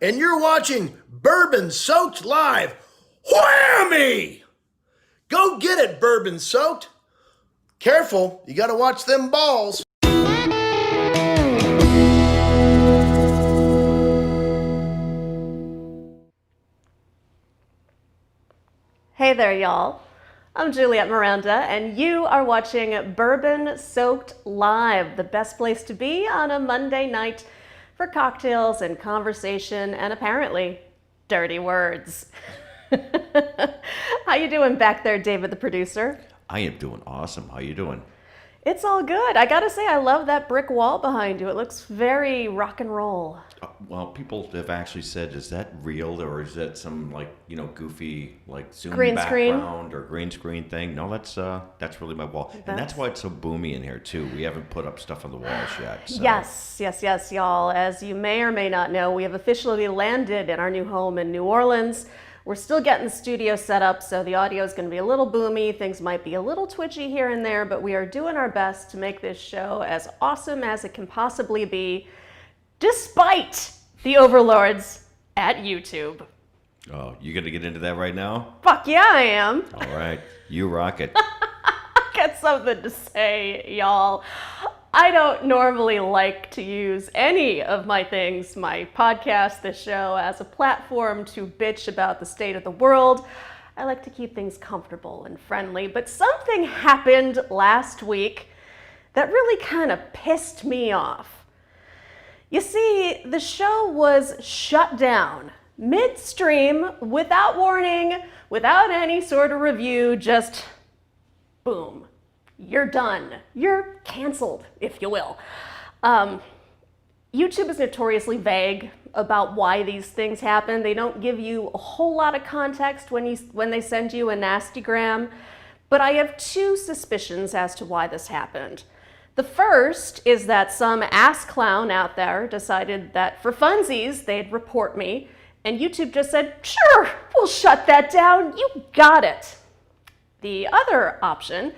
And you're watching Bourbon Soaked Live. Whammy! Go get it, Bourbon Soaked. Careful, you gotta watch them balls. Hey there, y'all. I'm Juliet Miranda, and you are watching Bourbon Soaked Live, the best place to be on a Monday night for cocktails and conversation and apparently dirty words. How you doing back there, David, the producer? I am doing awesome. How you doing? It's all good. I gotta say, I love that brick wall behind you. It looks very rock and roll. Well, people have actually said, is that real or is that some goofy Zoom green background screen? Or green screen thing? No, that's really my wall. And that's why it's so boomy in here too. We haven't put up stuff on the walls yet. So. Yes, y'all. As you may or may not know, we have officially landed in our new home in New Orleans. We're still getting the studio set up, so the audio is going to be a little boomy. Things might be a little twitchy here and there, but we are doing our best to make this show as awesome as it can possibly be, despite the overlords at YouTube. Oh, you going to get into that right now? Fuck yeah, I am. All right, you rock it. Got something to say, y'all. I don't normally like to use any of my things, my podcast, this show, as a platform to bitch about the state of the world. I like to keep things comfortable and friendly, but something happened last week that really kind of pissed me off. You see, the show was shut down midstream, without warning, without any sort of review, just boom. You're done. You're canceled, if you will. YouTube is notoriously vague about why these things happen. They don't give you a whole lot of context when they send you a nastygram, but I have two suspicions as to why this happened. The first is that some ass clown out there decided that for funsies, they'd report me, and YouTube just said, sure, we'll shut that down. You got it. The other option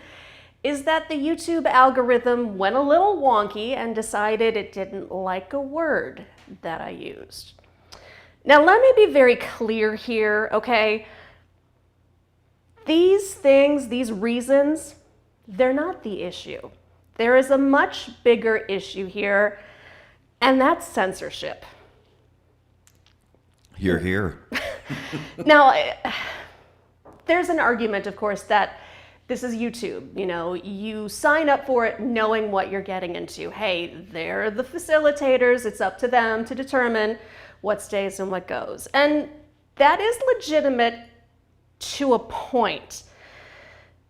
is that the YouTube algorithm went a little wonky and decided it didn't like a word that I used. Now, let me be very clear here, okay? These things, these reasons, they're not the issue. There is a much bigger issue here, and that's censorship. Hear, hear. Now, there's an argument, of course, that this is YouTube. You sign up for it knowing what you're getting into. Hey, they're the facilitators. It's up to them to determine what stays and what goes. And that is legitimate to a point.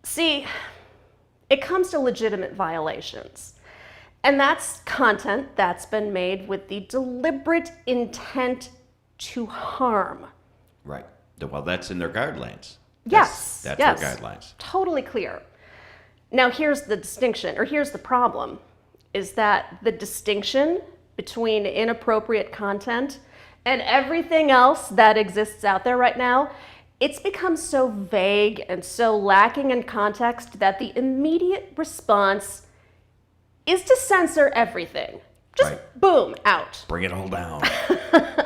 See, it comes to legitimate violations. And that's content that's been made with the deliberate intent to harm. Right. Well, that's in their guidelines. Yes. That's their guidelines. Totally clear. Now, here's the distinction, or here's the problem, is that the distinction between inappropriate content and everything else that exists out there right now, it's become so vague and so lacking in context that the immediate response is to censor everything. Just boom, out. Bring it all down.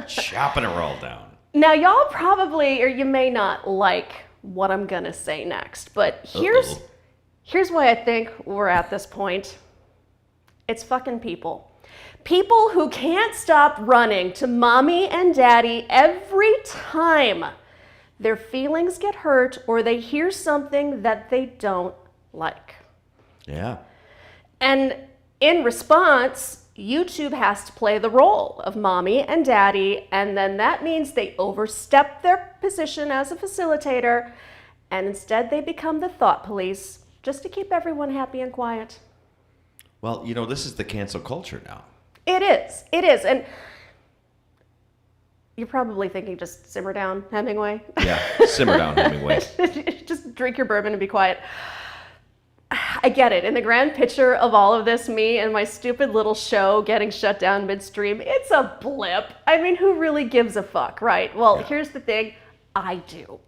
Chopping it all down. Now, y'all probably, or you may not like what I'm gonna say next, but here's why I think we're at this point. It's fucking people. People who can't stop running to mommy and daddy every time their feelings get hurt or they hear something that they don't like. Yeah. And in response, YouTube has to play the role of mommy and daddy, and then that means they overstep their position as a facilitator, and instead they become the thought police just to keep everyone happy and quiet. Well, this is the cancel culture now. It is. It is. And you're probably thinking, just simmer down, Hemingway. Yeah, simmer down, Hemingway. Just drink your bourbon and be quiet. I get it. In the grand picture of all of this, me and my stupid little show getting shut down midstream, it's a blip. I mean, who really gives a fuck, right? Well, Here's the thing. I do.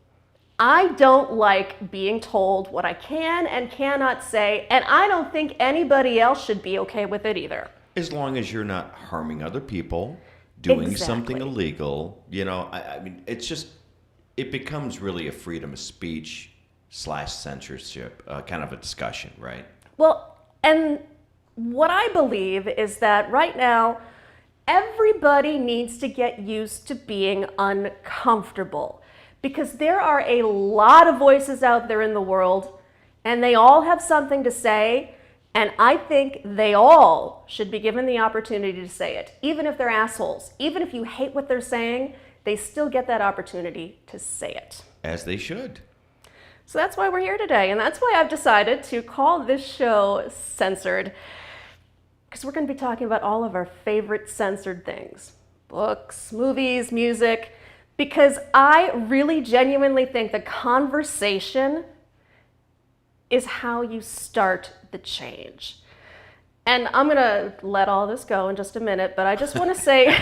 I don't like being told what I can and cannot say, and I don't think anybody else should be okay with it either. As long as you're not harming other people, doing Exactly. something illegal, I mean, it becomes really a freedom of speech / censorship kind of a discussion, right? Well, and what I believe is that right now, everybody needs to get used to being uncomfortable because there are a lot of voices out there in the world and they all have something to say. And I think they all should be given the opportunity to say it, even if they're assholes. Even if you hate what they're saying, they still get that opportunity to say it. As they should. So that's why we're here today. And that's why I've decided to call this show Censored. Because we're going to be talking about all of our favorite censored things. Books, movies, music. Because I really genuinely think the conversation is how you start the change. And I'm going to let all this go in just a minute, but I just want to say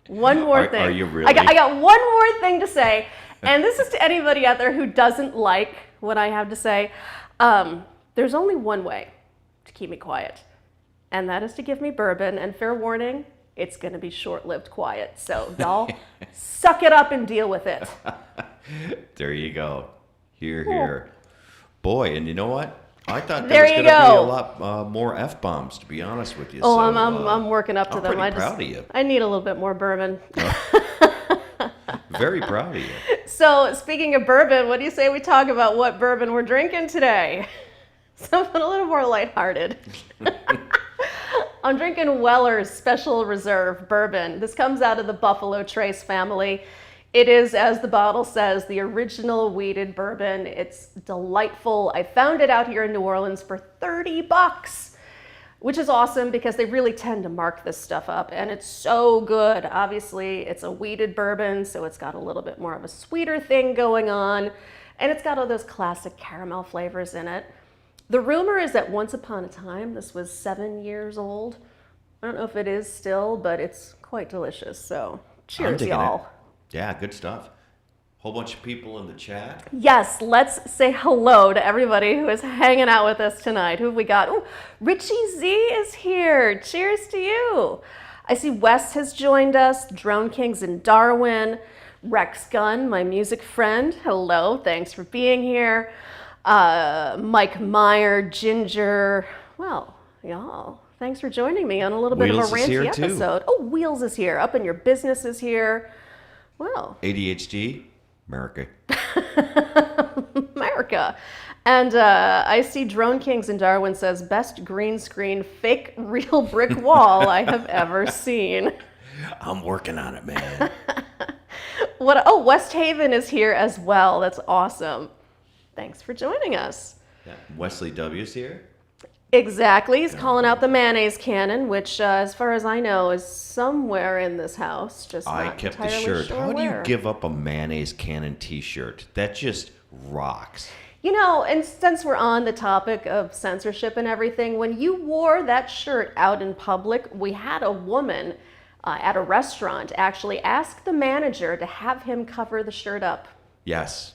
one more thing. Are you really? I got one more thing to say, and this is to anybody out there who doesn't like what I have to say. There's only one way to keep me quiet, and that is to give me bourbon, and fair warning, it's going to be short-lived quiet. So y'all suck it up and deal with it. There you go. Hear, hear. Boy, and you know what? I thought There there was you going to be go. a lot more F-bombs, to be honest with you. Oh, So, I'm working up to I'm them. pretty proud of you. I need a little bit more bourbon. Very proud of you. So, speaking of bourbon, what do you say we talk about what bourbon we're drinking today? Something a little more lighthearted. I'm drinking Weller's Special Reserve Bourbon. This comes out of the Buffalo Trace family. It is, as the bottle says, the original wheated bourbon. It's delightful. I found it out here in New Orleans for $30, which is awesome because they really tend to mark this stuff up, and it's so good. Obviously, it's a wheated bourbon, so it's got a little bit more of a sweeter thing going on, and it's got all those classic caramel flavors in it. The rumor is that once upon a time, this was 7 years old. I don't know if it is still, but it's quite delicious. So cheers, y'all. Yeah, good stuff. Whole bunch of people in the chat. Yes, let's say hello to everybody who is hanging out with us tonight. Who have we got? Oh, Richie Z is here. Cheers to you. I see Wes has joined us, Drone Kings in Darwin, Rex Gunn, my music friend. Hello, thanks for being here. Mike Meyer, Ginger. Well, y'all, thanks for joining me on a little bit of a ranty episode. Oh, Wheels is here. Up in Your Business is here. Well. ADHD, America. America. And I see Drone Kings in Darwin says, best green screen fake real brick wall I have ever seen. I'm working on it, man. Oh, West Haven is here as well. That's awesome. Thanks for joining us. Yeah. Wesley W's here. Exactly. He's calling out the mayonnaise cannon, which, as far as I know, is somewhere in this house. Just I not kept the entirely shirt. sure How do you where. give up a mayonnaise cannon T-shirt? That just rocks. You know, and since we're on the topic of censorship and everything, when you wore that shirt out in public, we had a woman at a restaurant actually ask the manager to have him cover the shirt up. Yes.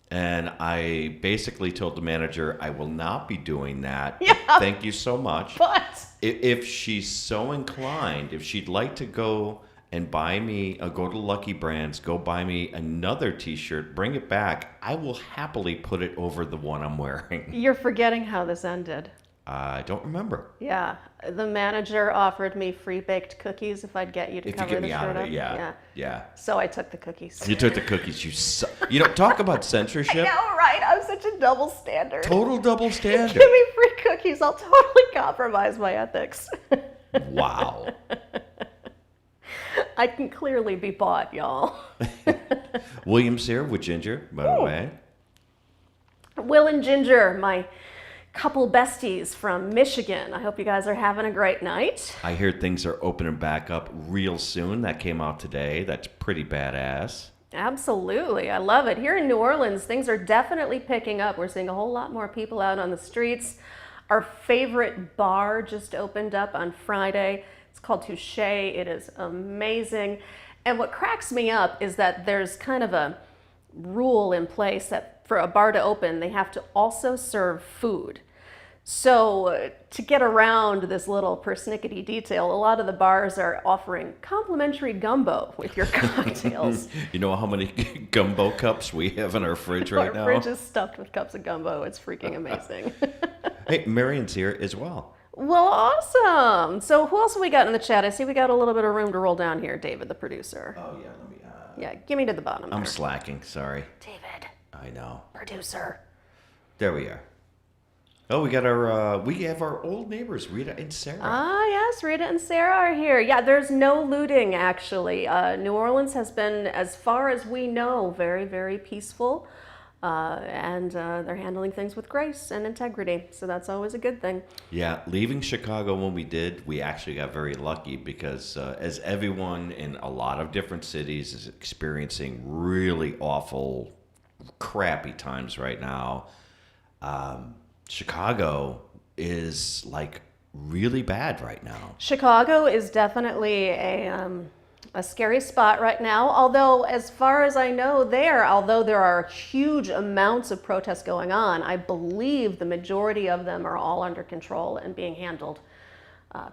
And I basically told the manager, I will not be doing that. Yeah. Thank you so much. But If she's so inclined, if she'd like to go and buy me, go to Lucky Brands, go buy me another T-shirt, bring it back, I will happily put it over the one I'm wearing. you're forgetting how this ended. I don't remember. Yeah, the manager offered me free baked cookies if I'd get you to If you cover get the me out shirt of up. it, yeah. Yeah. So I took the cookies. You took the cookies. You know, talk about censorship. I know, right? I'm such a double standard. Total double standard. Give me free cookies. I'll totally compromise my ethics. Wow. I can clearly be bought, y'all. William's here with Ginger, by the way. Will and Ginger, my couple besties from Michigan. I hope you guys are having a great night. I hear things are opening back up real soon. That came out today. That's pretty badass. Absolutely. I love it. Here in New Orleans, things are definitely picking up. We're seeing a whole lot more people out on the streets. Our favorite bar just opened up on Friday. It's called Touche. It is amazing. And what cracks me up is that there's kind of a rule in place that for a bar to open, they have to also serve food. So to get around this little persnickety detail, a lot of the bars are offering complimentary gumbo with your cocktails. You know how many gumbo cups we have in our fridge right now? Our fridge is stuffed with cups of gumbo. It's freaking amazing. Hey, Marion's here as well. Well, awesome. So who else have we got in the chat? I see we got a little bit of room to roll down here, David, the producer. Oh, yeah, let me... Yeah, give me to the bottom I'm there. slacking, sorry. David, I know. producer. There we are. Oh, we have our old neighbors, Rita and Sarah. Ah, yes, Rita and Sarah are here. Yeah, there's no looting, actually. New Orleans has been, as far as we know, very, very peaceful. And they're handling things with grace and integrity. So that's always a good thing. Yeah, leaving Chicago when we did, we actually got very lucky because as everyone in a lot of different cities is experiencing really awful, crappy times right now, Chicago is like really bad right now. Chicago is definitely a scary spot right now. Although, as far as I know, although there are huge amounts of protests going on, I believe the majority of them are all under control and being handled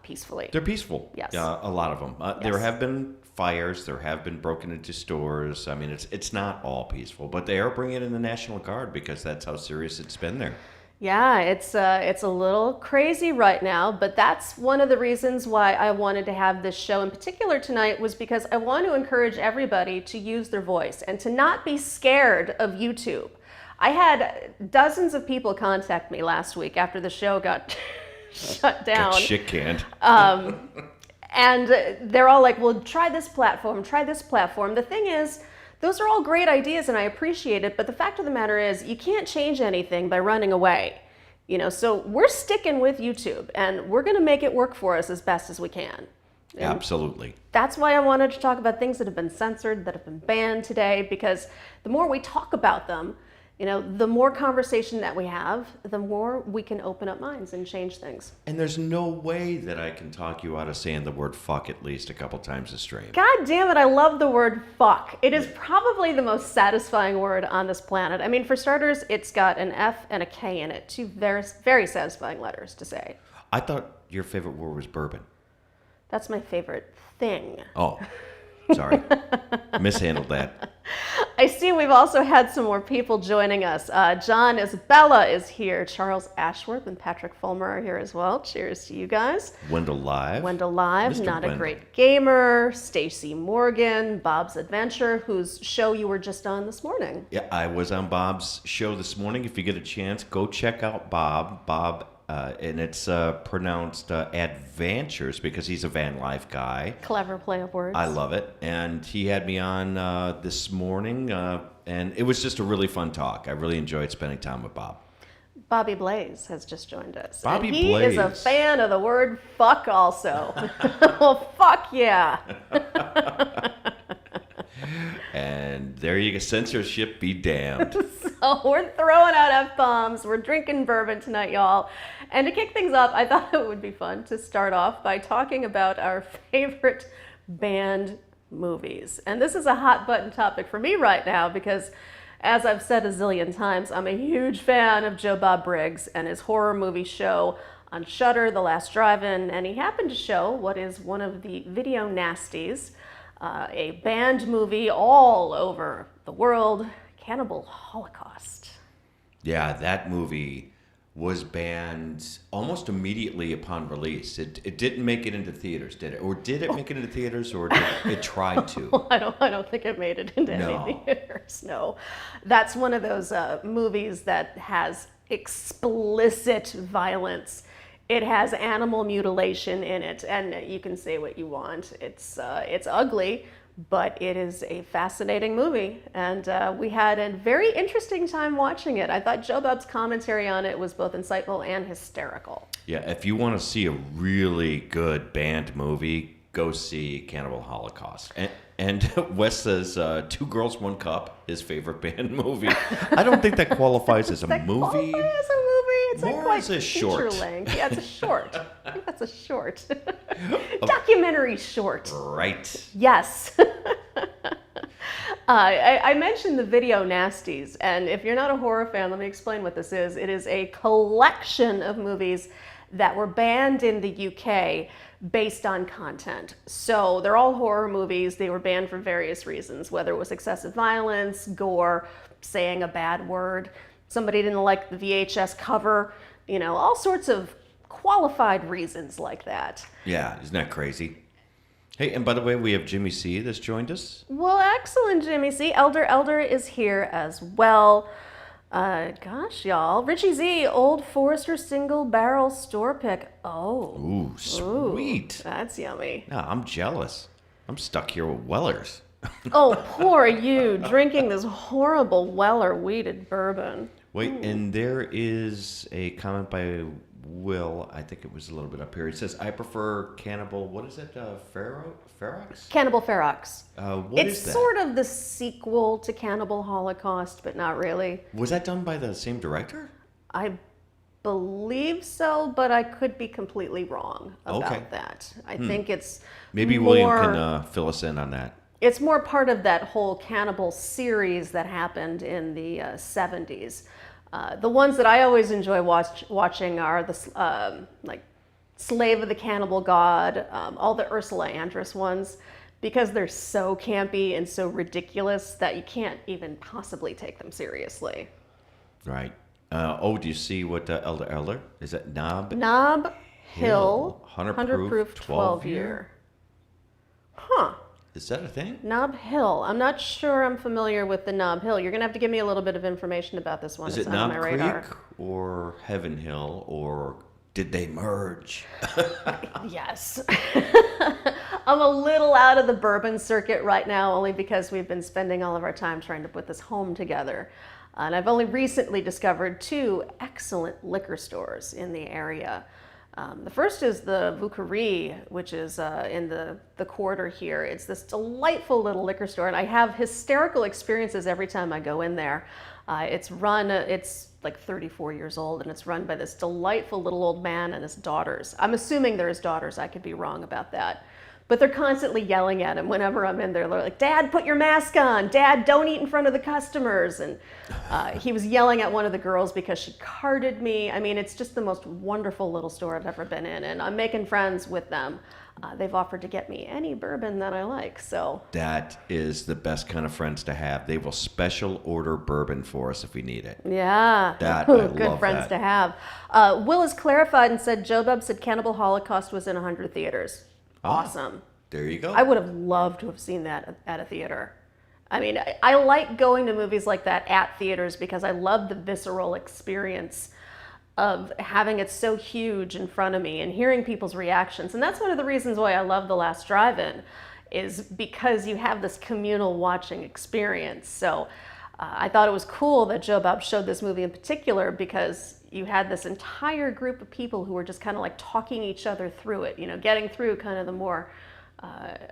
peacefully. They're peaceful. Yes. A lot of them. Yes. There have been fires. There have been broken into stores. I mean, it's not all peaceful, but they are bringing in the National Guard because that's how serious it's been there. Yeah, it's a little crazy right now, but that's one of the reasons why I wanted to have this show in particular tonight, was because I want to encourage everybody to use their voice and to not be scared of YouTube. I had dozens of people contact me last week after the show got shut down. Got shit canned. And they're all like, well, try this platform, try this platform. The thing is, those are all great ideas and I appreciate it, but the fact of the matter is you can't change anything by running away. So we're sticking with YouTube and we're going to make it work for us as best as we can. And Absolutely. that's why I wanted to talk about things that have been censored, that have been banned today, because the more we talk about them, the more conversation that we have, the more we can open up minds and change things. And there's no way that I can talk you out of saying the word fuck at least a couple times a stream. God damn it, I love the word fuck. It is probably the most satisfying word on this planet. I mean, for starters, it's got an F and a K in it, two very, very satisfying letters to say. I thought your favorite word was bourbon. That's my favorite thing. Oh, sorry. Mishandled that. I see we've also had some more people joining us. John Isabella is here. Charles Ashworth and Patrick Fulmer are here as well. Cheers to you guys. Wendell Live. Not Wendell. a great gamer. Stacy Morgan, Bob's Adventure, whose show you were just on this morning. Yeah, I was on Bob's show this morning. If you get a chance, go check out Bob. And it's pronounced Adventures because he's a van life guy. Clever play of words. I love it. And he had me on this morning, and it was just a really fun talk. I really enjoyed spending time with Bob. Bobby Blaze has just joined us. Bobby and he Blaze. is a fan of the word fuck also. Well, fuck yeah. And there you go. Censorship be damned. So we're throwing out F-bombs. We're drinking bourbon tonight, y'all. And to kick things off, I thought it would be fun to start off by talking about our favorite banned movies. And this is a hot button topic for me right now because, as I've said a zillion times, I'm a huge fan of Joe Bob Briggs and his horror movie show on Shudder, The Last Drive-In. And he happened to show what is one of the video nasties, a banned movie all over the world, Cannibal Holocaust. Yeah, that movie was banned almost immediately upon release. It didn't make it into theaters, did it? Or did it make it into theaters, or did it try to? I don't think it made it into No. any theaters. No, that's one of those movies that has explicit violence. It has animal mutilation in it, and you can say what you want. It's ugly, but it is a fascinating movie, and we had a very interesting time watching it. I thought Joe Bub's commentary on it was both insightful and hysterical. Yeah, if you want to see a really good banned movie, go see Cannibal Holocaust. And Wes says Two Girls, One Cup, his favorite banned movie. I don't think that qualifies as a movie. Qualify as a movie? It's More like quite as a short. feature length. Yeah, it's a short. I think that's a short. Documentary short. Right. Yes. I mentioned the video nasties, and if you're not a horror fan, let me explain what this is. It is a collection of movies that were banned in the UK based on content. So they're all horror movies. They were banned for various reasons, whether it was excessive violence, gore, saying a bad word, somebody didn't like the VHS cover, all sorts of qualified reasons like that. Yeah, isn't that crazy? Hey, and by the way, we have Jimmy C that's joined us. Well, excellent, Jimmy C. Elder is here as well. Gosh, y'all. Richie Z, Old Forester single barrel store pick. Oh. Ooh, sweet. That's yummy. No, I'm jealous. I'm stuck here with Wellers. Oh, poor you, drinking this horrible Weller weeded bourbon. Wait, and there is a comment by Will. I think it was a little bit up here. It says, I prefer Cannibal, what is it, Ferox? Cannibal Ferox. What It's is that? sort of the sequel to Cannibal Holocaust, but not really. Was that done by the same director? I believe so, but I could be completely wrong about that. I think it's Maybe more, William can fill us in on that. It's more part of that whole cannibal series that happened in the 70s. The ones that I always enjoy watching are the like Slave of the Cannibal God, all the Ursula Andress ones, because they're so campy and so ridiculous that you can't even possibly take them seriously. Right. Do you see what Elder? Is that Knob Hill, 100 proof 12 year. Huh. Is that a thing? Nob Hill. I'm not sure I'm familiar with the Nob Hill. You're going to have to give me a little bit of information about this one. Is It's it not on Knob my Creek radar. or Heaven Hill, or did they merge? Yes. I'm a little out of the bourbon circuit right now, only because we've been spending all of our time trying to put this home together. And I've only recently discovered 2 excellent liquor stores in the area. The first is the Vukari, which is in the quarter here. It's this delightful little liquor store, and I have hysterical experiences every time I go in there. It's like 34 years old, and it's run by this delightful little old man and his daughters. I'm assuming they're his daughters. I could be wrong about that. But they're constantly yelling at him whenever I'm in there. They're like, Dad, put your mask on. Dad, don't eat in front of the customers. And he was yelling at one of the girls because she carded me. I mean, it's just the most wonderful little store I've ever been in. And I'm making friends with them. They've offered to get me any bourbon that I like. So That is the best kind of friends to have. They will special order bourbon for us if we need it. yeah, That, I good love friends that. to have. Will has clarified and said Joe Bub said Cannibal Holocaust was in 100 theaters. Awesome. There you go. I would have loved to have seen that at a theater. I mean, I like going to movies like that at theaters because I love the visceral experience of having it so huge in front of me and hearing people's reactions. And that's one of the reasons why I love The Last Drive-In, is because you have this communal watching experience. So I thought it was cool that Joe Bob showed this movie in particular because you had this entire group of people who were just kind of like talking each other through it, getting through kind of the more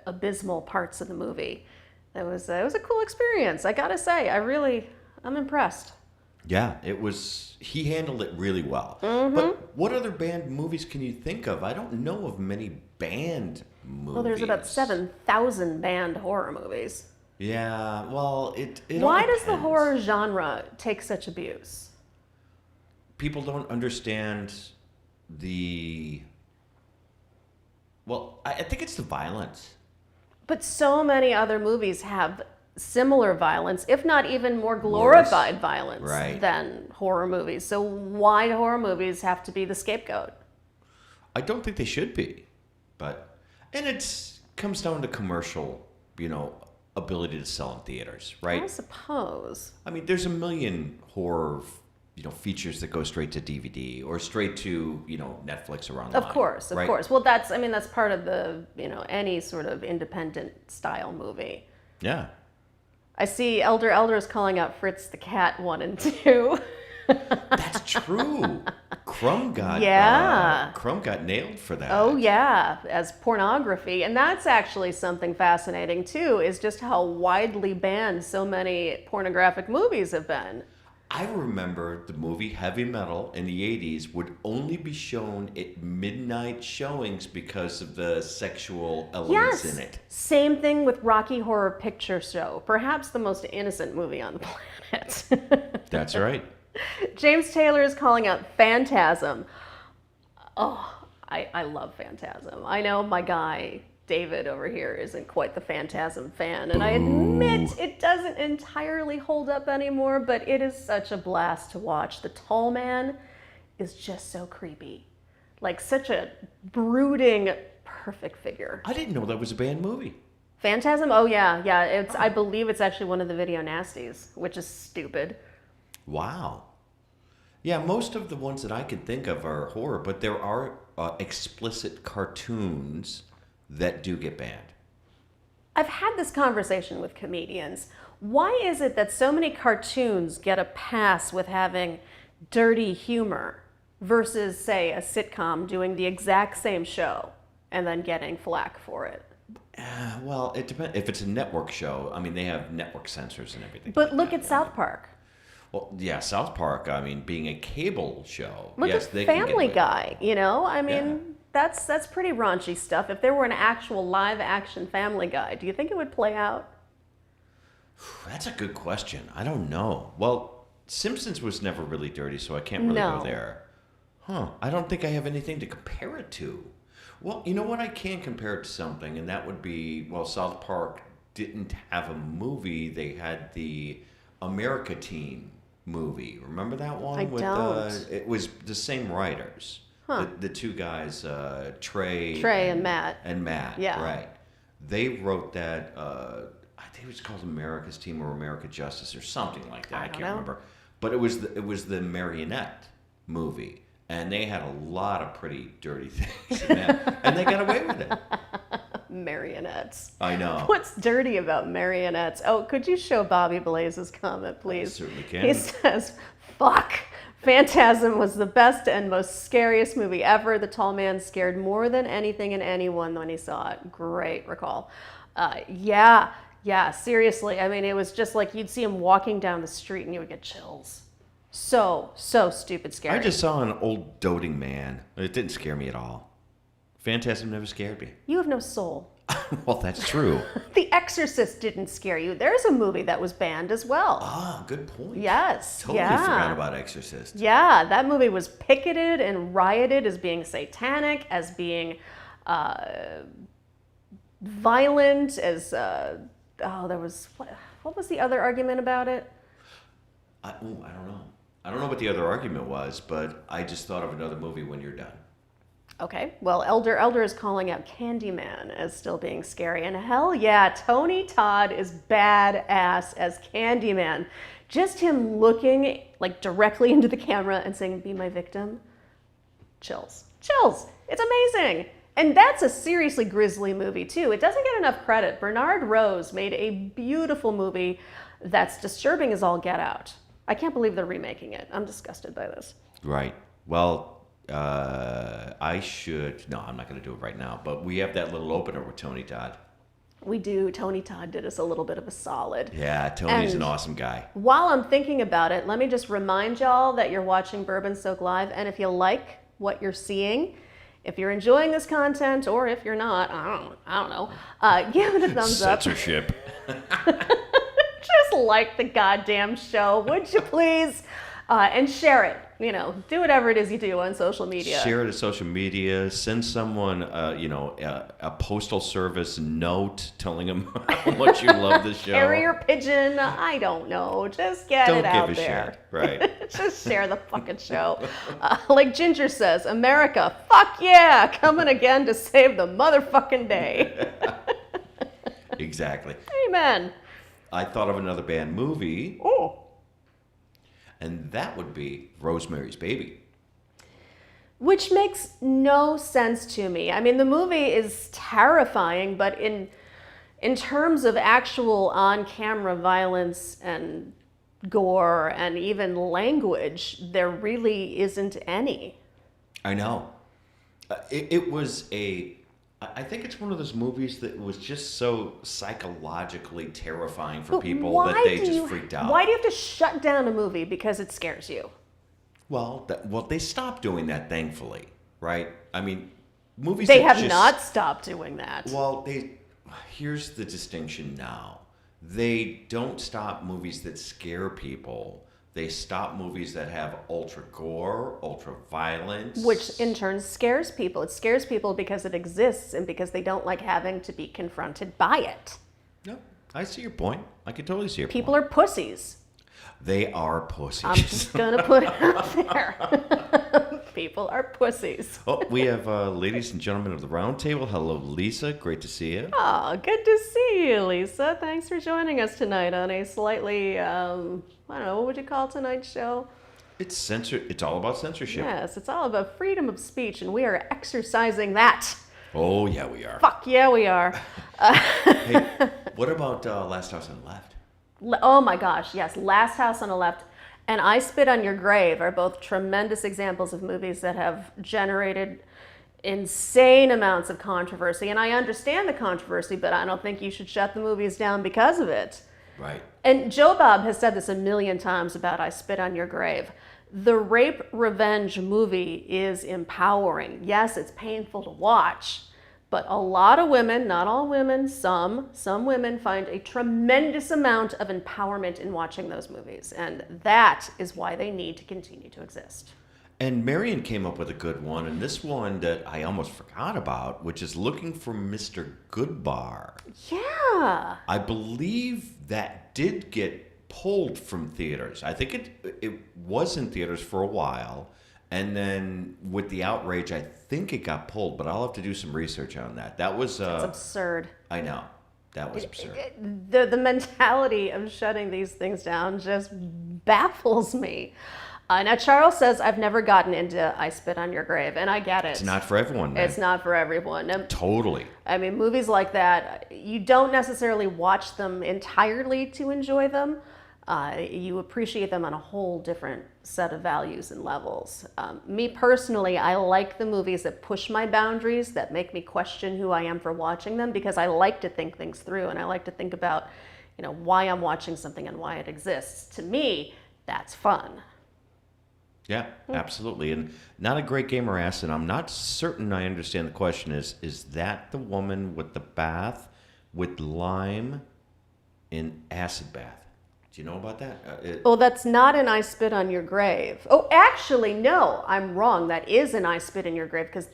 abysmal parts of the movie. It was a cool experience. I gotta say, I'm impressed. Yeah, he handled it really well. But what other banned movies can you think of? I don't know of many banned movies. Well, there's about 7,000 banned horror movies. Yeah, well, it all Why does the depends. horror genre take such abuse? People don't understand Well, I think it's the violence. But so many other movies have similar violence, if not even more glorified Worse. violence Right. than horror movies. So why do horror movies have to be the scapegoat? I don't think they should be, and it comes down to commercial, ability to sell in theaters, right? I suppose. I mean, there's a million horror, features that go straight to DVD or straight to, Netflix or online. Of course. right? Well, that's part of the, any sort of independent style movie. Yeah. I see Elder is calling out Fritz the Cat 1 and 2. That's true. Crumb got nailed for that. Oh yeah, as pornography. And that's actually something fascinating too, is just how widely banned so many pornographic movies have been. I remember the movie Heavy Metal in the 80s would only be shown at midnight showings because of the sexual elements in it. Same thing with Rocky Horror Picture Show, perhaps the most innocent movie on the planet. That's right. James Taylor is calling out Phantasm. Oh, I love Phantasm. I know my guy David over here isn't quite the Phantasm fan, and I admit it doesn't entirely hold up anymore, but it is such a blast to watch. The tall man is just so creepy. Like such a brooding, perfect figure. I didn't know that was a banned movie. Phantasm? Oh yeah. I believe it's actually one of the video nasties, which is stupid. Wow. Yeah, most of the ones that I can think of are horror, but there are explicit cartoons that do get banned. I've had this conversation with comedians. Why is it that so many cartoons get a pass with having dirty humor versus, say, a sitcom doing the exact same show and then getting flack for it? Well, it depends. If it's a network show, I mean, they have network censors and everything. But like look that, at South Park. Well, yeah, South Park, I mean, being a cable show. Look yes, at they can get Family away. Guy, I mean, that's pretty raunchy stuff. If there were an actual live action Family Guy, do you think it would play out? That's a good question. I don't know. Well, Simpsons was never really dirty, so I can't really go there. I don't think I have anything to compare it to. Well, you know what? I can compare it to something, and that would be, South Park didn't have a movie. They had the America Teen movie. Remember that one? I don't. It was the same writers. The two guys, Trey and Matt. Yeah. Right. They wrote that, I think it was called America's Team or America Justice or something like that. I can't remember. But it was the Marionette movie. And they had a lot of pretty dirty things in that. And they got away with it. Marionettes. I know. What's dirty about marionettes? Oh, could you show Bobby Blaze's comment, please? I certainly can. He says, fuck. Phantasm was the best and most scariest movie ever. The tall man scared more than anything and anyone when he saw it. Great recall. Yeah, seriously. I mean, it was just like you'd see him walking down the street and you would get chills. So stupid scary. I just saw an old doting man. It didn't scare me at all. Phantasm never scared me. You have no soul. Well, that's true. The Exorcist didn't scare you. There's a movie that was banned as well. Ah, good point. Yes. Totally forgot about Exorcist. Yeah, that movie was picketed and rioted as being satanic, as being violent, as there was what was the other argument about it? I don't know. I don't know what the other argument was, but I just thought of another movie when you're done. Okay, well, Elder is calling out Candyman as still being scary, and hell yeah, Tony Todd is badass as Candyman. Just him looking like directly into the camera and saying, "Be my victim." Chills. It's amazing. And that's a seriously grisly movie too. It doesn't get enough credit. Bernard Rose made a beautiful movie that's disturbing as all get out. I can't believe they're remaking it. I'm disgusted by this. Right. Well, I should. No, I'm not going to do it right now. But we have that little opener with Tony Todd. We do. Tony Todd did us a little bit of a solid. Yeah, Tony's And an awesome guy. While I'm thinking about it, let me just remind y'all that you're watching Bourbon Soak Live, and if you like what you're seeing, if you're enjoying this content, or if you're not, I don't know, give it a thumbs up. Censorship. Just like the goddamn show, would you please? And share it. Do whatever it is you do on social media. Share it to social media. Send someone, a postal service note telling them how much you love the show. Carrier pigeon. I don't know. Just get it out Don't give a there. shit. Right. Just share the fucking show. Like Ginger says, America, fuck yeah, coming again to save the motherfucking day. Exactly. Amen. I thought of another bad movie. Oh. And that would be Rosemary's Baby. Which makes no sense to me. I mean, the movie is terrifying, but in terms of actual on-camera violence and gore and even language, there really isn't any. I know. I think it's one of those movies that was just so psychologically terrifying for people that they just freaked out. Why do you have to shut down a movie because it scares you? Well, they stopped doing that, thankfully, right? I mean, movies. They have not stopped doing that. Well, here's the distinction now. They don't stop movies that scare people. They stop movies that have ultra gore, ultra violence. Which in turn scares people. It scares people because it exists and because they don't like having to be confronted by it. No, I see your point. I can totally see your point. People are pussies. They are pussies. I'm just going to put it out there. People are pussies. Oh, we have ladies and gentlemen of the round table. Hello, Lisa. Great to see you. Oh, good to see you, Lisa. Thanks for joining us tonight on a slightly, I don't know, what would you call tonight's show? It's censored. It's all about censorship. Yes, it's all about freedom of speech, and we are exercising that. Oh, yeah, we are. Fuck yeah, we are. Hey, what about Last House on the Left? Oh my gosh, yes. Last House on the Left and I Spit on Your Grave are both tremendous examples of movies that have generated insane amounts of controversy. And I understand the controversy, but I don't think you should shut the movies down because of it. Right. And Joe Bob has said this a million times about I Spit on Your Grave. The rape revenge movie is empowering. Yes, it's painful to watch, but a lot of women, not all women, some women find a tremendous amount of empowerment in watching those movies. And that is why they need to continue to exist. And Marion came up with a good one, and this one that I almost forgot about, which is Looking for Mr. Goodbar. Yeah. I believe that did get pulled from theaters. I think it was in theaters for a while, and then with the outrage, I think it got pulled, but I'll have to do some research on that. That's absurd. I know. That was absurd. The mentality of shutting these things down just baffles me. Now, Charles says, I've never gotten into I Spit on Your Grave, and I get it. It's not for everyone, man. It's not for everyone. Totally. I mean, movies like that, you don't necessarily watch them entirely to enjoy them. You appreciate them on a whole different set of values and levels. Me personally, I like the movies that push my boundaries, that make me question who I am for watching them, because I like to think things through, and I like to think about, why I'm watching something and why it exists. To me, that's fun. Yeah, absolutely. And not a great gamer ass, and I'm not certain I understand the question is that the woman with the bath with lime in acid bath? Do you know about that? Well, that's not an I Spit on Your Grave. Oh, actually, no, I'm wrong. That is an I Spit in Your Grave, because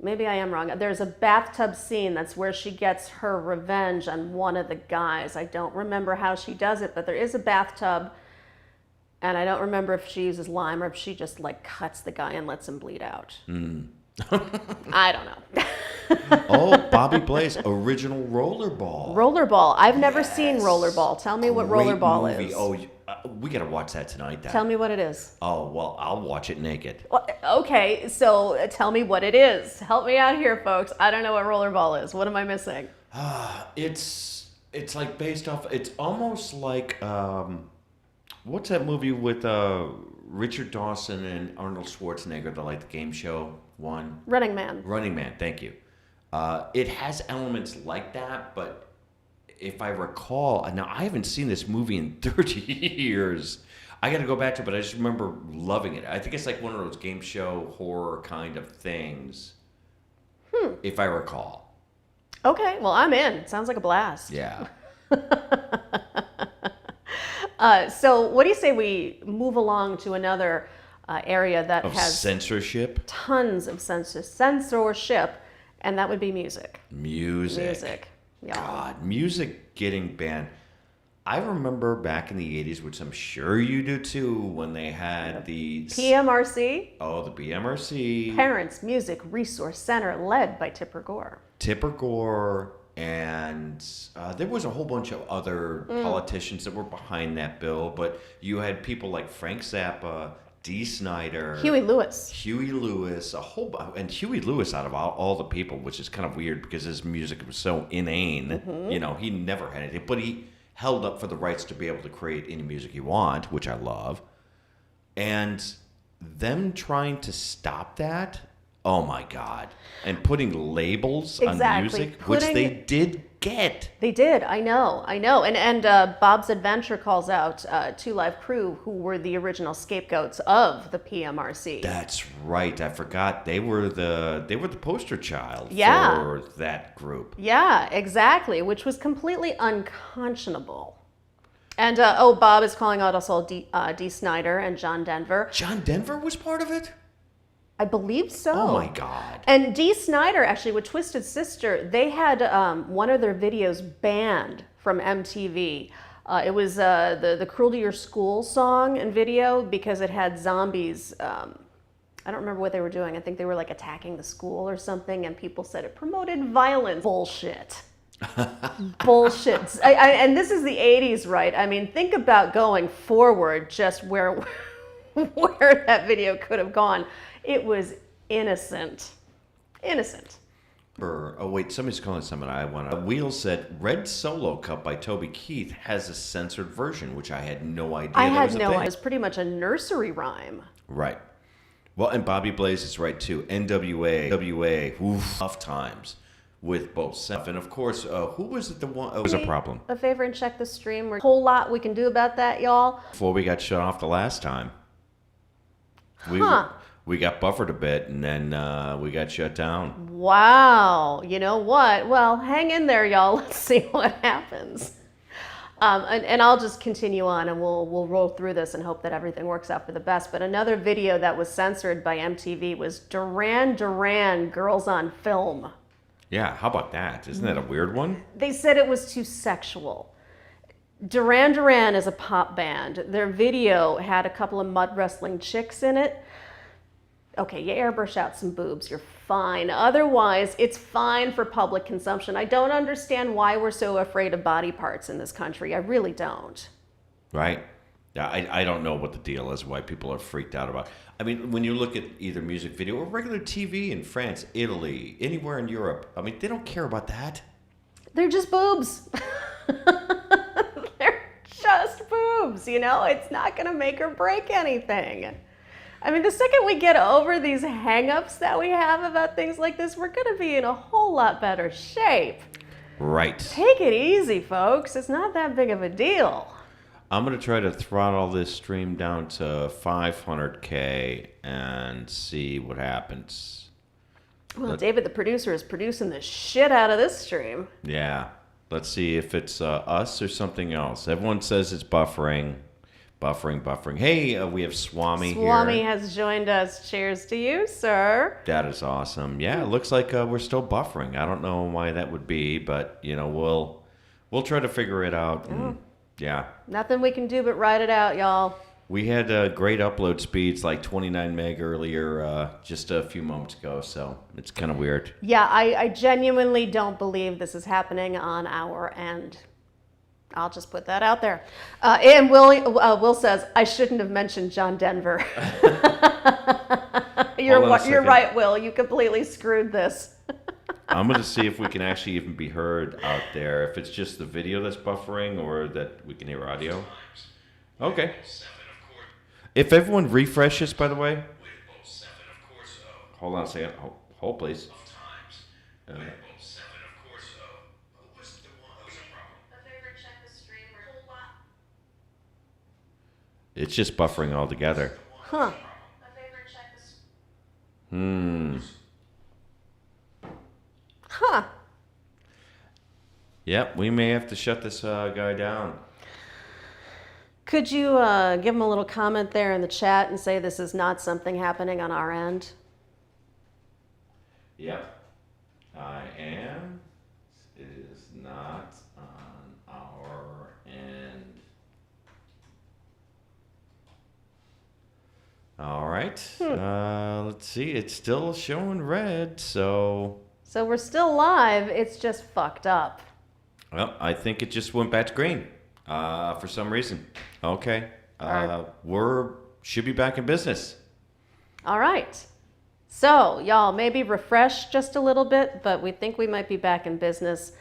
maybe I am wrong. There's a bathtub scene that's where she gets her revenge on one of the guys. I don't remember how she does it, but there is a bathtub. And I don't remember if she uses lime or if she just cuts the guy and lets him bleed out. I don't know. Oh, Bobby Blaze, original Rollerball. Rollerball. I've never seen Rollerball. Tell me what Great Rollerball movie. is. Oh, we got to watch that tonight. Tell me what it is. Oh, well, I'll watch it naked. Well, okay, so tell me what it is. Help me out here, folks. I don't know what Rollerball is. What am I missing? It's like based off. It's almost like what's that movie with Richard Dawson and Arnold Schwarzenegger, the game show one? Running Man. Running Man. Thank you. It has elements like that, but if I recall, now I haven't seen this movie in 30 years. I got to go back to it, but I just remember loving it. I think it's like one of those game show horror kind of things, if I recall. Okay, well, I'm in. Sounds like a blast. Yeah. So what do you say we move along to another area that Of has censorship? tons of censorship, and that would be music. Music. Yeah. God, music getting banned. I remember back in the 80s, which I'm sure you do too, when they had the... PMRC, Oh, the BMRC. Parents Music Resource Center, led by Tipper Gore. Tipper Gore, and there was a whole bunch of other politicians that were behind that bill, but you had people like Frank Zappa, Dee Snider, Huey Lewis, and Huey Lewis out of all the people, which is kind of weird because his music was so inane. You know, he never had anything, but he held up for the rights to be able to create any music you want, which I love. And them trying to stop that, oh my God. And putting labels on music, which they did get. They did, I know. And Bob's Adventure calls out Two Live Crew, who were the original scapegoats of the PMRC. That's right. I forgot. They were the poster child for that group. Yeah, exactly, which was completely unconscionable. And Bob is calling out also Dee Snider and John Denver. John Denver was part of it? I believe so. Oh my God. And Dee Snider, actually, with Twisted Sister, they had one of their videos banned from MTV. It was the Cruel to Your School song and video because it had zombies. I don't remember what they were doing. I think they were like attacking the school or something, and people said it promoted violence. Bullshit. Bullshit. And this is the 80s, right? I mean, think about going forward, just where that video could have gone. It was innocent. Oh wait, somebody's calling something. I want to. Wheel said Red Solo Cup by Toby Keith has a censored version, which I had no idea. I had no idea. It was pretty much a nursery rhyme. Right. Well, and Bobby Blaze is right too. NWA, oof, tough times with both stuff. And of course, who was it? The one was a problem. A favor and check the stream. There's a whole lot we can do about that, y'all. Before we got shut off the last time. We got buffered a bit, and then we got shut down. Wow. You know what? Well, hang in there, y'all. Let's see what happens. And I'll just continue on, and we'll roll through this and hope that everything works out for the best. But another video that was censored by MTV was Duran Duran, Girls on Film. Yeah, how about that? Isn't that a weird one? They said it was too sexual. Duran Duran is a pop band. Their video had a couple of mud wrestling chicks in it. Okay, you airbrush out some boobs, you're fine. Otherwise, it's fine for public consumption. I don't understand why we're so afraid of body parts in this country. I really don't. Right? Yeah, I don't know what the deal is, why people are freaked out about. I mean, when you look at either music video or regular TV in France, Italy, anywhere in Europe, I mean, they don't care about that. They're just boobs. They're just boobs, you know? It's not going to make or break anything. I mean, the second we get over these hang-ups that we have about things like this, we're going to be in a whole lot better shape. Right. Take it easy, folks. It's not that big of a deal. I'm going to try to throttle this stream down to 500K and see what happens. Well, David, the producer, is producing the shit out of this stream. Yeah. Let's see if it's us or something else. Everyone says it's buffering. Buffering. Hey, we have Swami here. Swami has joined us. Cheers to you, sir. That is awesome. Yeah, it looks like we're still buffering. I don't know why that would be, but you know, we'll try to figure it out. And, yeah. Nothing we can do but ride it out, y'all. We had great upload speeds, like 29 meg earlier, just a few moments ago. So it's kind of weird. Yeah, I genuinely don't believe this is happening on our end. I'll just put that out there. And Will says, I shouldn't have mentioned John Denver. You're right, Will. You completely screwed this. I'm going to see if we can actually even be heard out there. If it's just the video that's buffering or that we can hear audio. Okay. If everyone refreshes, by the way. Hold on a second. Hold, please. It's just buffering altogether. Huh. Huh. Yep, we may have to shut this guy down. Could you give him a little comment there in the chat and say this is not something happening on our end? Yep. I am. It is not on our end. All right. Let's see. It's still showing red, so. So we're still live. It's just fucked up. Well, I think it just went back to green for some reason. Okay. Should be back in business. All right. So, y'all, maybe refresh just a little bit, but we think we might be back in business.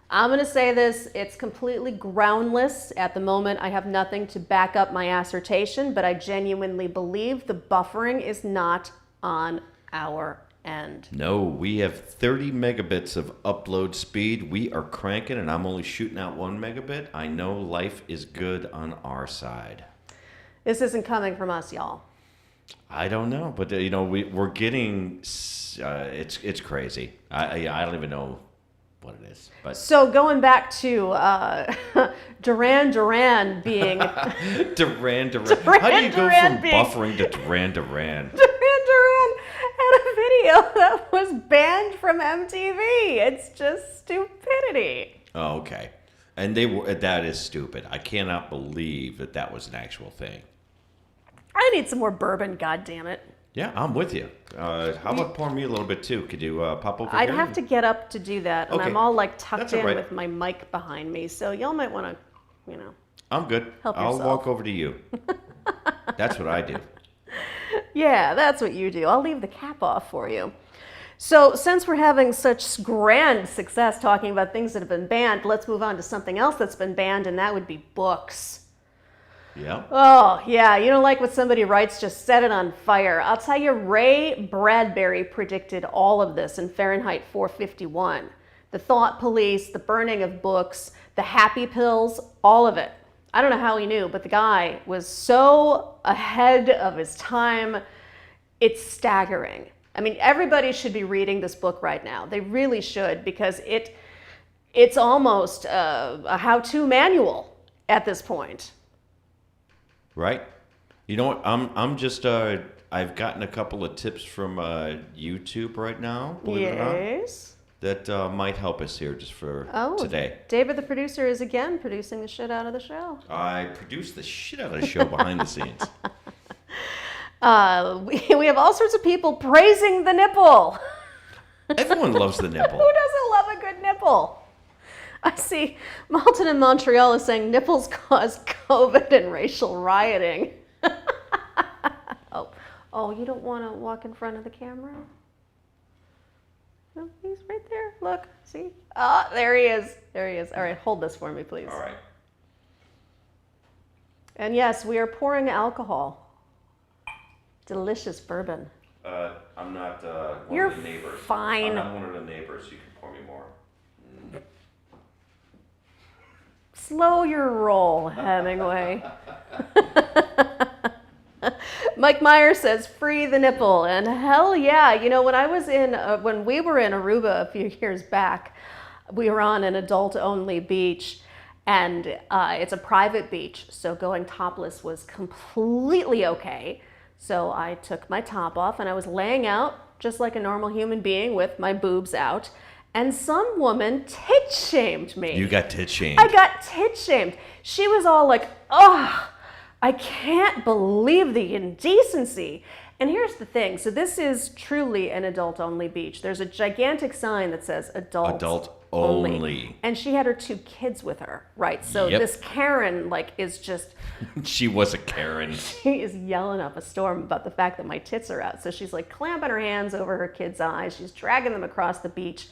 I'm going to say this, it's completely groundless. At the moment, I have nothing to back up my assertion, but I genuinely believe the buffering is not on our end. No, we have 30 megabits of upload speed. We are cranking, and I'm only shooting out 1 megabit. I know life is good on our side. This isn't coming from us, y'all. I don't know, but we're getting it's crazy. I don't even know what it is. But so going back to Duran Duran being Duran. How do you go from buffering to Duran? Duran had a video that was banned from MTV. It's just stupidity. Oh, okay. And that is stupid. I cannot believe that was an actual thing. I need some more bourbon, goddammit. Yeah, I'm with you. How about pour me a little bit too? Could you pop over I'd here? have to get up to do that, and Okay. I'm all like tucked That's in all right. with my mic behind me, so y'all might want to, I'm good. help I'll yourself. walk over to you. That's what I do. Yeah, that's what you do. I'll leave the cap off for you. So since we're having such grand success talking about things that have been banned, let's move on to something else that's been banned, and that would be books. Yeah. Oh, yeah, you don't like what somebody writes, just set it on fire. I'll tell you, Ray Bradbury predicted all of this in Fahrenheit 451. The thought police, the burning of books, the happy pills, all of it. I don't know how he knew, but the guy was so ahead of his time. It's staggering. I mean, everybody should be reading this book right now. They really should, because it's almost a how-to manual at this point. Right. You know what? I'm just I've gotten a couple of tips from YouTube right now. Believe it or not, Yes. that might help us here just for today. David, the producer, is again producing the shit out of the show. I produce the shit out of the show behind the scenes. We have all sorts of people praising the nipple. Everyone loves the nipple. Who doesn't love a good nipple? I see Malton in Montreal is saying nipples cause COVID and racial rioting. Oh, you don't want to walk in front of the camera? No, he's right there. Look, see? Ah, there he is. There he is. All right, hold this for me, please. All right. And yes, we are pouring alcohol. Delicious bourbon. I'm not one You're of the neighbors. fine. I'm not one of the neighbors. You can pour me more. Slow your roll, Hemingway. Mike Meyer says, free the nipple. And hell yeah. You know, when we were in Aruba a few years back, we were on an adult-only beach, and it's a private beach, so going topless was completely okay. So I took my top off, and I was laying out just like a normal human being with my boobs out. And some woman tit shamed me. You got tit shamed. I got tit shamed. She was all like, oh, I can't believe the indecency. And here's the thing. So this is truly an adult-only beach. There's a gigantic sign that says adult only. And she had her 2 kids with her, right? So this Karen, is just... She was a Karen. She is yelling up a storm about the fact that my tits are out. So she's clamping her hands over her kids' eyes. She's dragging them across the beach.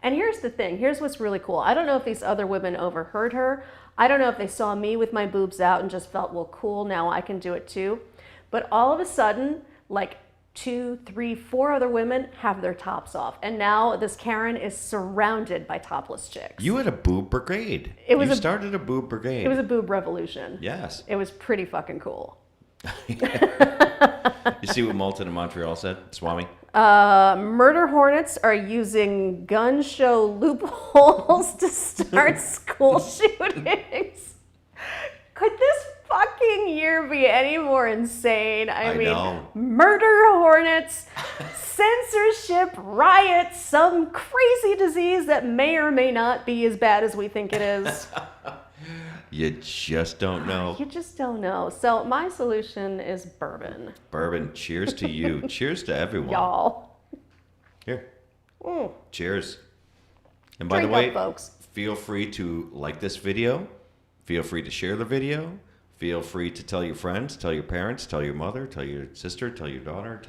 And here's the thing. Here's what's really cool. I don't know if these other women overheard her. I don't know if they saw me with my boobs out and just felt, well, cool, now I can do it too. But all of a sudden, 2, 3, 4 other women have their tops off. And now this Karen is surrounded by topless chicks. You had a boob brigade. You started a boob brigade. It was a boob revolution. Yes. It was pretty fucking cool. You see what Malton in Montreal said, Swami? Murder hornets are using gun show loopholes to start school shootings. Could this fucking year be any more insane? I mean, know. murder hornets, censorship, riots, some crazy disease that may or may not be as bad as we think it is. You just don't know. You just don't know. So my solution is bourbon. Bourbon, cheers to you. Cheers to everyone. Y'all. Here. Mm. Cheers. And by Drink the way, up, folks. feel free to like this video. Feel free to share the video. Feel free to tell your friends, tell your parents, tell your mother, tell your sister, tell your daughter,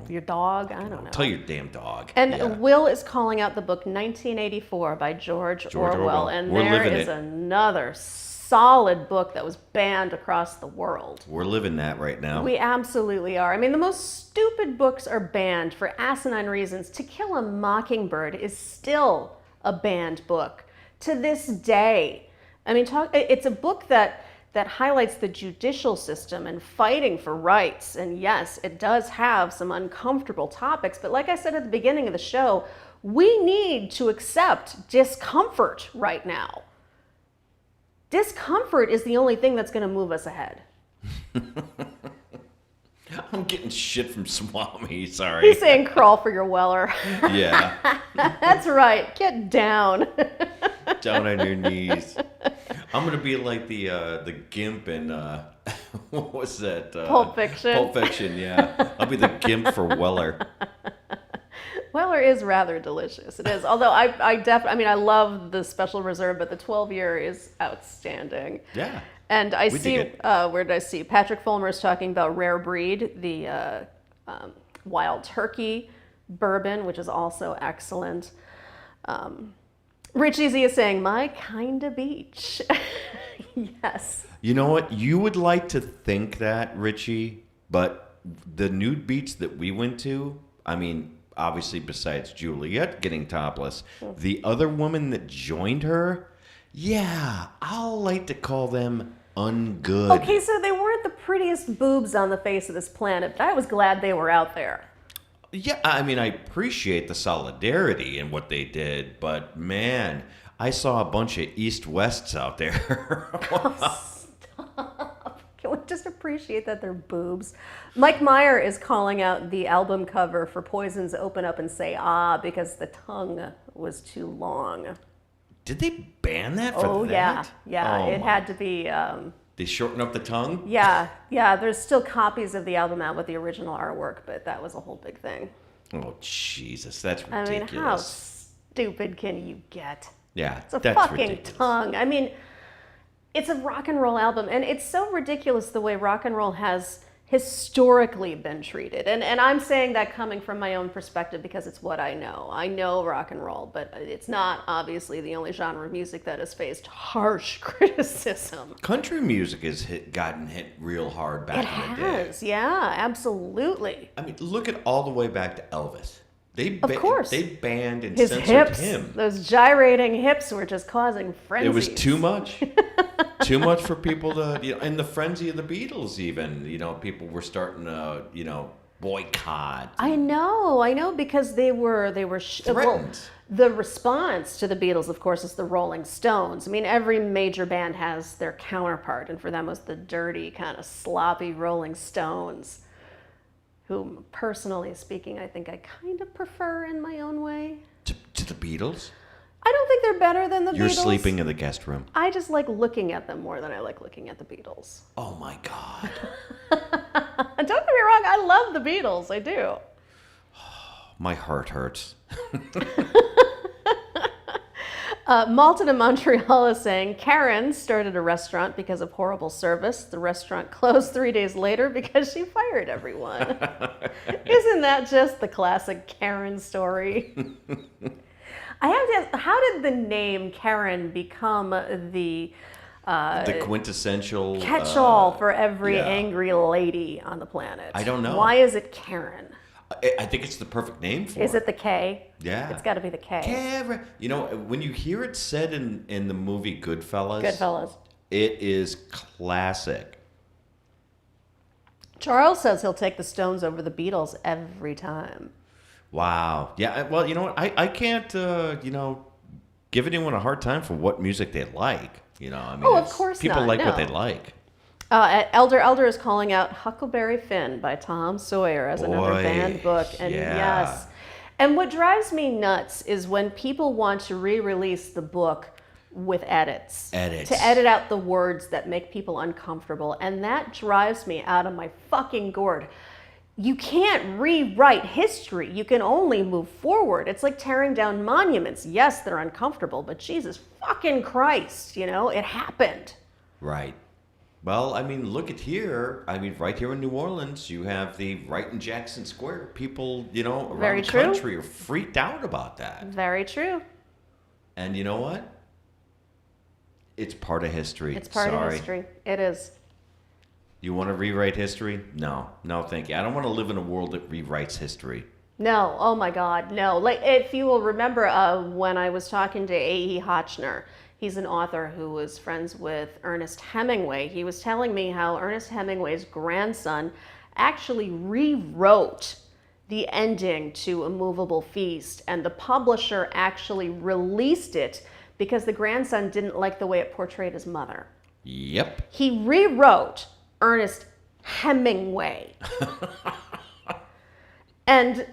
Your dog, I don't know. Tell your damn dog. And Yeah. Will is calling out the book 1984 by George Orwell. And We're there living is it. another solid book that was banned across the world. We're living that right now. We absolutely are. I mean, the most stupid books are banned for asinine reasons. To Kill a Mockingbird is still a banned book to this day. I mean, it's a book that highlights the judicial system and fighting for rights. And yes, it does have some uncomfortable topics. But like I said at the beginning of the show, we need to accept discomfort right now. Discomfort is the only thing that's going to move us ahead. I'm getting shit from Swami, sorry. He's saying crawl for your Weller. Yeah, That's right. Get down. down on your knees. I'm gonna be like the gimp in what was that? Pulp Fiction. Pulp Fiction, yeah. I'll be the gimp for Weller. Weller is rather delicious. It is. Although I mean, I love the Special Reserve, but the 12-year is outstanding. Yeah. And I We see, dig it. where did I see? Patrick Fulmer is talking about Rare Breed, the Wild Turkey bourbon, which is also excellent. Rich Easy is saying, my kind of beach. Yes. You know what? You would like to think that, Richie, but the nude beach that we went to, I mean, obviously besides Juliet getting topless, the other woman that joined her, yeah, I'll like to call them ungood. Okay, so they weren't the prettiest boobs on the face of this planet, but I was glad they were out there. Yeah, I mean, I appreciate the solidarity and what they did, but man, I saw a bunch of East-Wests out there. Stop. Can we just appreciate that they're boobs? Mike Meyer is calling out the album cover for Poison's Open Up and Say Ah because the tongue was too long. Did they ban that for Oh, that? yeah. Oh, It had to be... They shorten up the tongue? Yeah. There's still copies of the album out with the original artwork, but that was a whole big thing. Oh, Jesus, that's I ridiculous. mean, how stupid can you get? Yeah, It's a that's fucking ridiculous. tongue. I mean, it's a rock and roll album, and it's so ridiculous the way rock and roll has historically been treated. And I'm saying that coming from my own perspective because it's what I know. I know rock and roll, but it's not obviously the only genre of music that has faced harsh criticism. Country music has gotten hit real hard back It in the day. has, yeah, absolutely. I mean, look at all the way back to Elvis. Of course. They banned and His censored hips, him. those gyrating hips were just causing frenzies. It was too much. Too much for people to, and the frenzy of the Beatles even, people were starting to, boycott. I know, because they were Threatened. The response to the Beatles, of course, is the Rolling Stones. I mean, every major band has their counterpart, and for them was the dirty, kind of sloppy Rolling Stones, whom, personally speaking, I think I kind of prefer in my own way. To the Beatles? I don't think they're better than the You're Beatles. sleeping in the guest room. I just like looking at them more than I like looking at the Beatles. Oh my God. Don't get me wrong, I love the Beatles, I do. My heart hurts. Malton in Montreal is saying, Karen started a restaurant because of horrible service. The restaurant closed 3 days later because she fired everyone. Isn't that just the classic Karen story? I have to ask, how did the name Karen become the quintessential catch-all for every yeah. angry lady on the planet? I don't know. Why is it Karen? I think it's the perfect name for Is it. it the K? Yeah. It's got to be the K. Karen. When you hear it said in the movie Goodfellas. it is classic. Charles says he'll take the Stones over the Beatles every time. Wow. Yeah. Well, you know what? I can't, give anyone a hard time for what music they like. I mean, Oh, of course people not, like what no. they like. Elder is calling out Huckleberry Finn by Tom Sawyer as another Boy, banned book. And yeah. yes. And what drives me nuts is when people want to re-release the book with edits. To edit out the words that make people uncomfortable. And that drives me out of my fucking gourd. You can't rewrite history. You can only move forward. It's like tearing down monuments. Yes, they're uncomfortable, but Jesus fucking Christ, it happened. Right. Well, I mean, look at here. I mean, right here in New Orleans, you have the right in Jackson Square. People, around Very the true. country are freaked out about that. Very true. And you know what? It's part of history. It's part of history. It is. You want to rewrite history? No, thank you. I don't want to live in a world that rewrites history. No, oh my God, no. Like, if you will remember when I was talking to A.E. Hotchner, he's an author who was friends with Ernest Hemingway. He was telling me how Ernest Hemingway's grandson actually rewrote the ending to A Movable Feast, and the publisher actually released it because the grandson didn't like the way it portrayed his mother. Yep. He rewrote Ernest Hemingway. And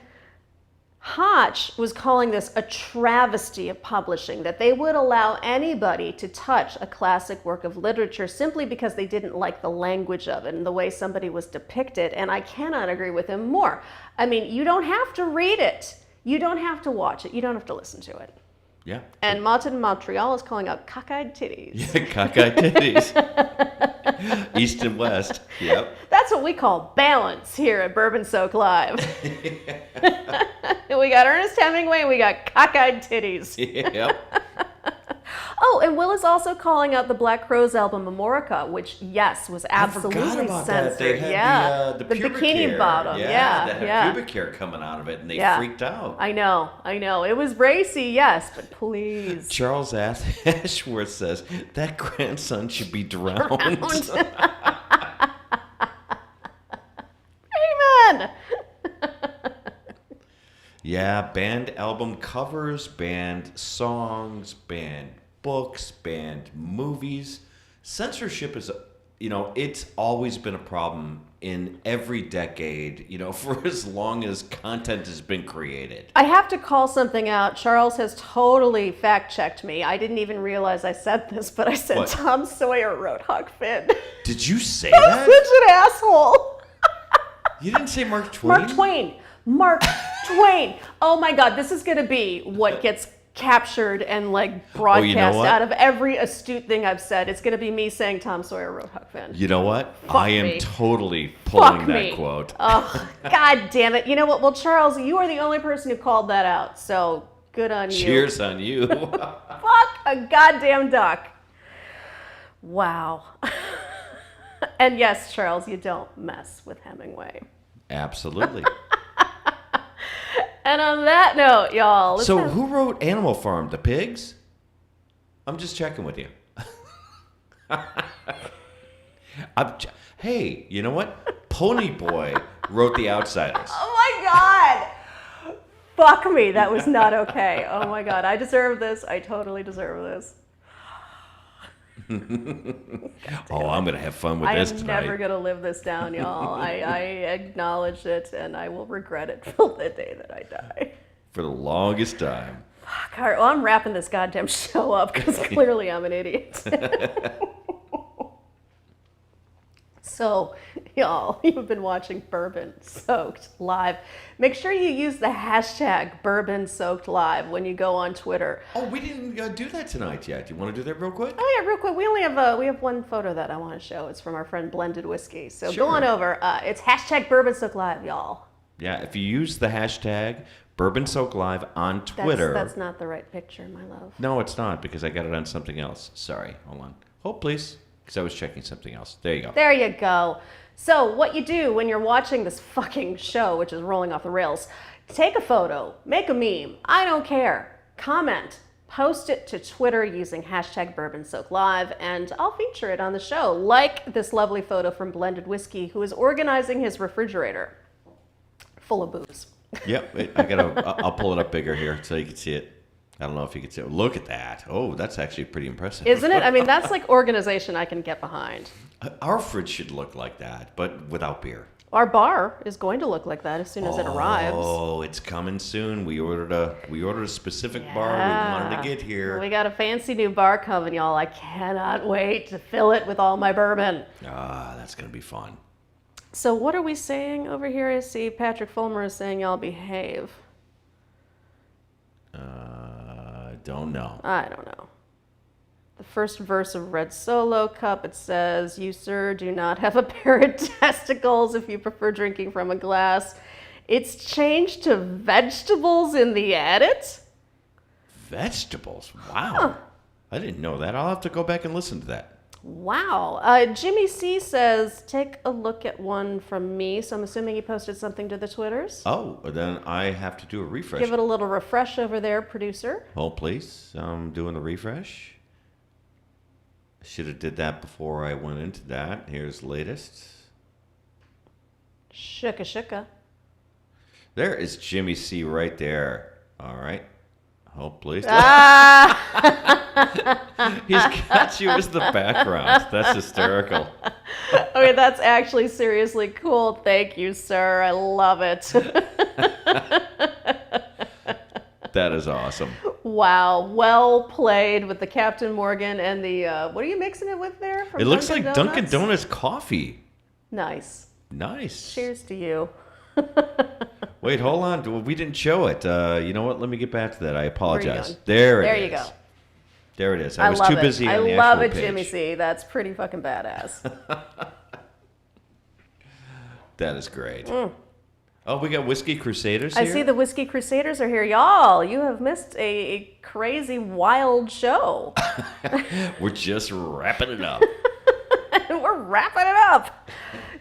Hotch was calling this a travesty of publishing, that they would allow anybody to touch a classic work of literature simply because they didn't like the language of it and the way somebody was depicted. And I cannot agree with him more. I mean, you don't have to read it. You don't have to watch it. You don't have to listen to it. Yeah. And Martin Montreal is calling out cockeyed titties. Yeah, cockeyed titties. East and West. Yep. That's what we call balance here at Bourbon Soak Live. We got Ernest Hemingway and we got cockeyed titties. Yep. Oh, and Will is also calling out the Black Crowes album Amorica, which, yes, was absolutely I forgot about censored. that. They had the pubic bikini hair. bottom. That had pubic hair coming out of it, and they freaked out. I know. It was racy, yes, but please. Charles Ashworth says, that grandson should be drowned. Amen. Yeah, banned album covers, banned songs, banned books, banned movies. Censorship is, it's always been a problem in every decade, for as long as content has been created. I have to call something out. Charles has totally fact-checked me. I didn't even realize I said this, but I said What? Tom Sawyer wrote Huck Finn. Did you say I'm that? such an asshole. You didn't say Mark Twain? Mark Twain. Oh my God, this is going to be what gets captured and broadcast what? out of every astute thing I've said. It's going to be me saying Tom Sawyer wrote Huck Finn. You know what? Fuck I am me. totally pulling Fuck that me. quote. Oh, God damn it. You know what? Well, Charles, you are the only person who called that out, so good on you. Cheers on you. Fuck a goddamn duck. Wow. And yes, Charles, you don't mess with Hemingway. Absolutely. And on that note, y'all. Who wrote Animal Farm? The pigs? I'm just checking with you. Hey, you know what? Pony Boy wrote The Outsiders. Oh my God. Fuck me. That was not okay. Oh my God. I deserve this. I totally deserve this. I'm going to have fun with this tonight. I am never going to live this down, y'all. I acknowledge it, and I will regret it till the day that I die. For the longest time. Fuck. All right, well, I'm wrapping this goddamn show up because clearly I'm an idiot. So, y'all, you've been watching Bourbon Soaked Live. Make sure you use the hashtag Bourbon Soaked Live when you go on Twitter. Oh, we didn't do that tonight yet. Do you want to do that real quick? Oh yeah, real quick. We only have one photo that I want to show. It's from our friend Blended Whiskey. So Sure. go on over. It's hashtag Bourbon Soaked Live, y'all. Yeah, if you use the hashtag Bourbon Soak Live on Twitter. That's not the right picture, my love. No, it's not, because I got it on something else. Sorry, hold on. Hold, please, because I was checking something else. There you go. There you go. So what you do when you're watching this fucking show, which is rolling off the rails, take a photo, make a meme, I don't care, comment, post it to Twitter using hashtag Bourbon Soak Live, and I'll feature it on the show, like this lovely photo from Blended Whiskey, who is organizing his refrigerator full of booze. Yep, I'll pull it up bigger here so you can see it. I don't know if you could say, look at that. Oh, that's actually pretty impressive. Isn't it? I mean, that's like organization I can get behind. Our fridge should look like that, but without beer. Our bar is going to look like that as soon as it arrives. Oh, it's coming soon. We ordered a specific bar we wanted to get here. We got a fancy new bar coming, y'all. I cannot wait to fill it with all my bourbon. Ah, that's going to be fun. So what are we saying over here? I see Patrick Fulmer is saying y'all behave. Don't know. I don't know. The first verse of Red Solo Cup, it says, "You, sir, do not have a pair of testicles if you prefer drinking from a glass." It's changed to vegetables in the edit? Vegetables? Wow. Huh. I didn't know that. I'll have to go back and listen to that. Wow. Jimmy C says, take a look at one from me. So I'm assuming he posted something to the Twitters. Oh, then I have to do a refresh. Give it a little refresh over there, producer. Hold, please. I'm doing the refresh. Should have did that before I went into that. Here's the latest. Shucka shucka. There is Jimmy C right there. All right. Hold, please. Ah! He's got you as the background. That's hysterical. Okay, that's actually seriously cool. Thank you, sir. I love it. That is awesome. Wow. Well played with the Captain Morgan and the, what are you mixing it with there? From It looks Dunkin' like Donuts? Dunkin' Donuts coffee. Nice. Nice. Cheers to you. Wait, hold on. We didn't show it. You know what? Let me get back to that. I apologize. going? There it is. There you go. There it is. I was love too it. busy on the I love actual it, Jimmy page. C. That's pretty fucking badass. That is great. Oh, we got Whiskey Crusaders I here? see the Whiskey Crusaders are here. Y'all, you have missed a crazy, wild show. We're just wrapping it up. We're wrapping it up.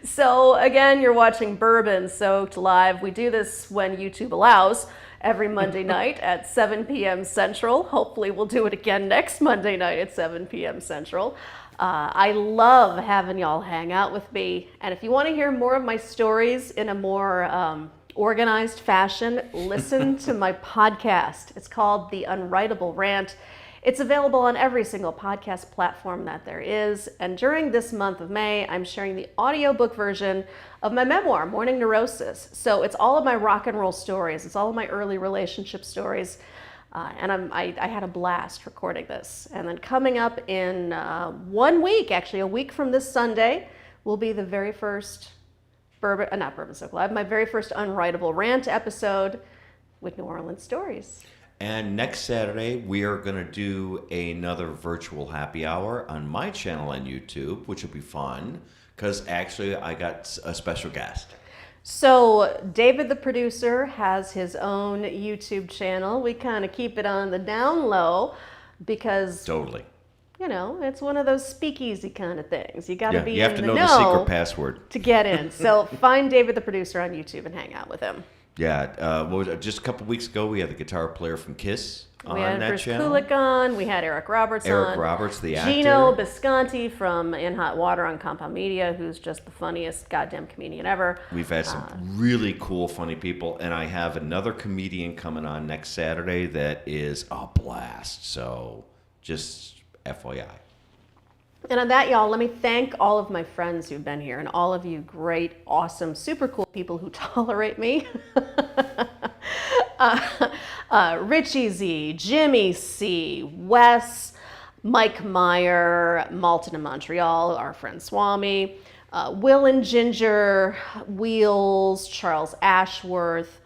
So, again, you're watching Bourbon Soaked live. We do this when YouTube allows every Monday night at 7 p.m. Central. Hopefully, we'll do it again next Monday night at 7 p.m. Central. I love having y'all hang out with me. And if you want to hear more of my stories in a more organized fashion, listen to my podcast. It's called The Unwritable Rant. It's available on every single podcast platform that there is. And during this month of May, I'm sharing the audiobook version of my memoir, Morning Neurosis. So it's all of my rock and roll stories. It's all of my early relationship stories. And I had a blast recording this. And then coming up in 1 week, actually a week from this Sunday, will be the very first not Bourbon Soaked Live, my very first Unwritable Rant episode with New Orleans stories. And next Saturday, we are going to do another virtual happy hour on my channel on YouTube, which will be fun, because actually I got a special guest. So David, the producer, has his own YouTube channel. We kind of keep it on the down low because, Totally. you know, it's one of those speakeasy kind of things. You got to be you have in to the know know the secret password. to get in. So find David, the producer, on YouTube and hang out with him. Yeah, just a couple weeks ago, we had the guitar player from Kiss on We had that Chris channel. Kulik on. We had Eric Roberts on. Eric Roberts, the actor. Gino Bisconti from In Hot Water on Compound Media, who's just the funniest goddamn comedian ever. We've had some really cool, funny people, and I have another comedian coming on next Saturday that is a blast. So, just FYI. And on that, y'all, let me thank all of my friends who've been here and all of you great, awesome, super cool people who tolerate me. Richie Z, Jimmy C, Wes, Mike Meyer, Malton in Montreal, our friend Swami, Will and Ginger, Wheels, Charles Ashworth,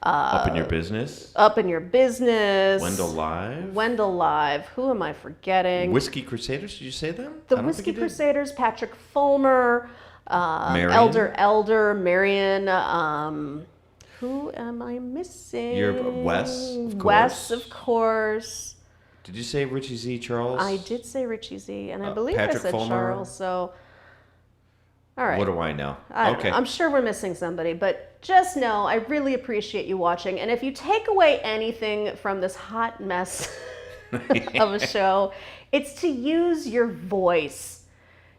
Up in Your Business. Up in Your Business. Wendell Live. Who am I forgetting? Whiskey Crusaders, did you say them? The I don't Whiskey think you did. Crusaders, Patrick Fulmer, Marion? Elder, Marion, who am I missing? You're Wes, of course. Wes, of course. Did you say Richie Z, Charles? I did say Richie Z, and I believe Patrick I said Fulmer. Charles, so... All right. What do I know? I don't know. I'm sure we're missing somebody, but just know I really appreciate you watching. And if you take away anything from this hot mess of a show, it's to use your voice.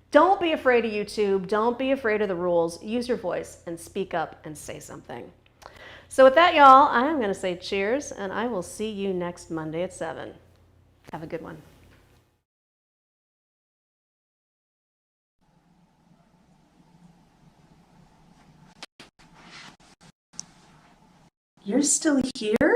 Don't be afraid of YouTube. Don't be afraid of the rules. Use your voice and speak up and say something. So with that, y'all, I'm going to say cheers, and I will see you next Monday at 7. Have a good one. You're still here?